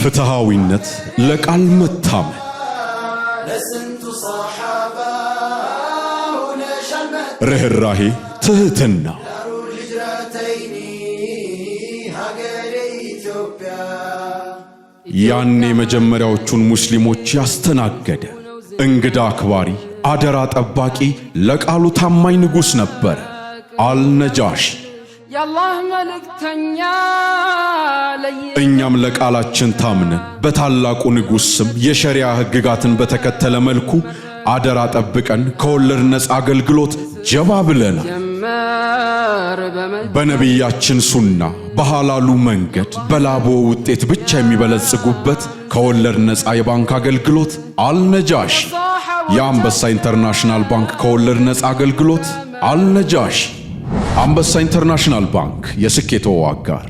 ፍትሃዊነት ለቃል መታመን ርህራሄ ትህትና ያኔ መጀመሪያዎቹን ሙስሊሞች ያስተናገደ እንግዳ አክባሪ አደራ ጠባቂ ለቃሉ ታማኝ ንጉስ ነበር አልነጃሺ። ያላህ መልእክተኛ እኛም ለቃላችን ታምነን በታላቁ ንጉስ ስም የሸሪዓ ህግጋትን በተከተለ መልኩ አደራ ጠብቀን ከወለድ ነፃ አገልግሎት ጀባ ብለናል። በነቢያችን ሱና በሐላሉ መንገድ በላቦ ውጤት ብቻ የሚበለጽጉበት ከወለድ ነፃ የባንክ አገልግሎት አልነጃሺ። የአንበሳ ኢንተርናሽናል ባንክ ከወለድ ነፃ አገልግሎት አልነጃሺ። አንበሳ ኢንተርናሽናል ባንክ የስኬቶ አጋር